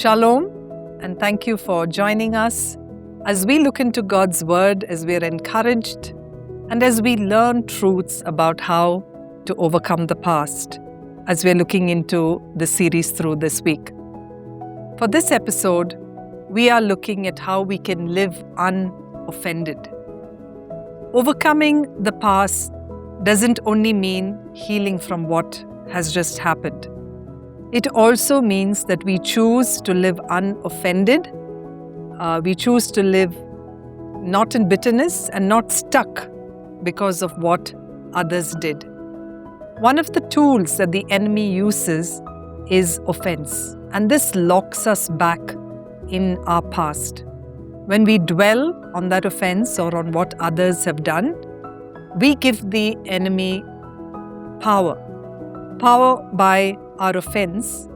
Shalom, and thank you for joining us as we look into God's Word, as we're encouraged, and as we learn truths about how to overcome the past, as we're looking into the series through this week. For this episode, we are looking at how we can live unoffended. Overcoming the past doesn't only mean healing from what has just happened. It also means that we choose to live unoffended. We choose to live not in bitterness and not stuck because of what others did. One of the tools that the enemy uses is offense, and this locks us back in our past. When we dwell on that offense or on what others have done, we give the enemy power by our offense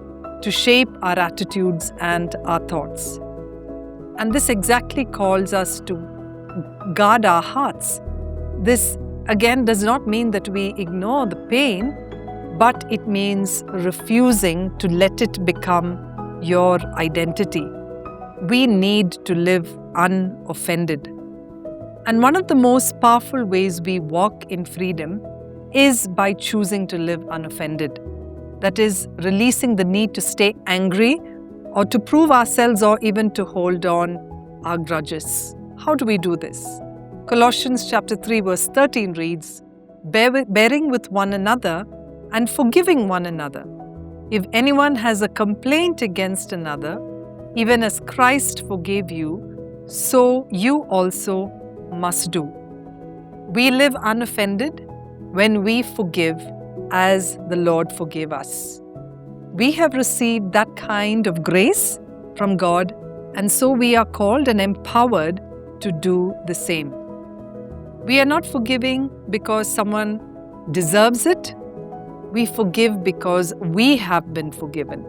to shape our attitudes and our thoughts. And this exactly calls us to guard our hearts. This again does not mean that we ignore the pain, but it means refusing to let it become your identity. We need to live unoffended. And one of the most powerful ways we walk in freedom is by choosing to live unoffended. That is, releasing the need to stay angry or to prove ourselves or even to hold on our grudges. How do we do this? Colossians chapter 3 verse 13 reads, bearing with one another and forgiving one another. If anyone has a complaint against another, even as Christ forgave you, so you also must do. We live unoffended when we forgive as the Lord forgave us. We have received that kind of grace from God, and so we are called and empowered to do the same. We are not forgiving because someone deserves it. We forgive because we have been forgiven.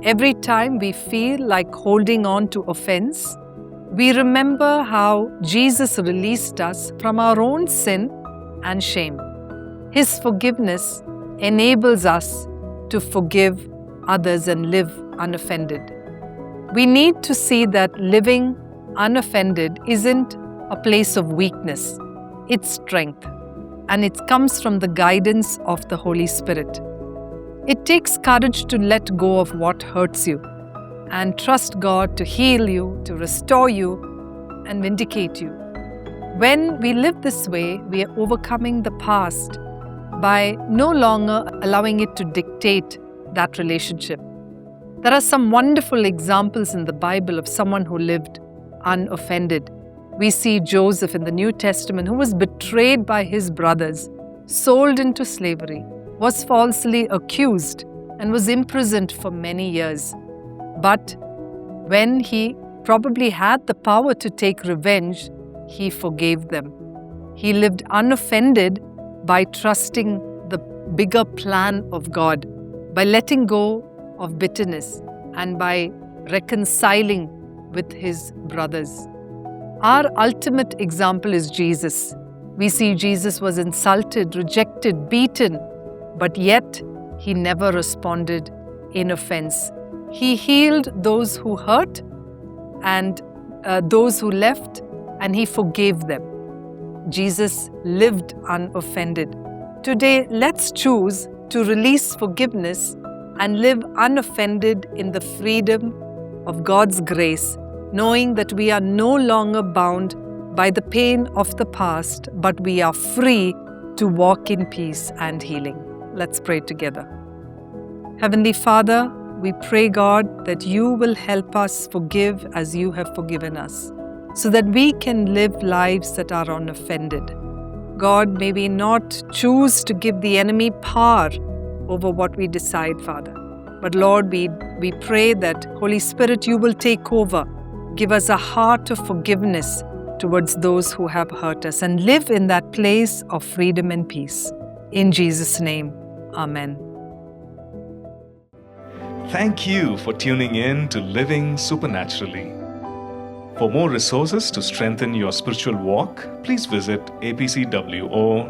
Every time we feel like holding on to offense, we remember how Jesus released us from our own sin and shame. His forgiveness enables us to forgive others and live unoffended. We need to see that living unoffended isn't a place of weakness, it's strength, and it comes from the guidance of the Holy Spirit. It takes courage to let go of what hurts you and trust God to heal you, to restore you, and vindicate you. When we live this way, we are overcoming the past by no longer allowing it to dictate that relationship. There are some wonderful examples in the Bible of someone who lived unoffended. We see Joseph in the New Testament, who was betrayed by his brothers, sold into slavery, was falsely accused, and was imprisoned for many years. But when he probably had the power to take revenge, he forgave them. He lived unoffended by trusting the bigger plan of God, by letting go of bitterness, and by reconciling with his brothers. Our ultimate example is Jesus. We see Jesus was insulted, rejected, beaten, but yet he never responded in offense. He healed those who hurt and those who left, and he forgave them. Jesus lived unoffended. Today, let's choose to release forgiveness and live unoffended in the freedom of God's grace, knowing that we are no longer bound by the pain of the past, but we are free to walk in peace and healing. Let's pray together. Heavenly Father, we pray, God, that you will help us forgive as you have forgiven us, so that we can live lives that are unoffended. God, may we not choose to give the enemy power over what we decide, Father. But Lord, we pray that, Holy Spirit, you will take over. Give us a heart of forgiveness towards those who have hurt us, and live in that place of freedom and peace. In Jesus' name, Amen. Thank you for tuning in to Living Supernaturally. For more resources to strengthen your spiritual walk, please visit apcwo.org.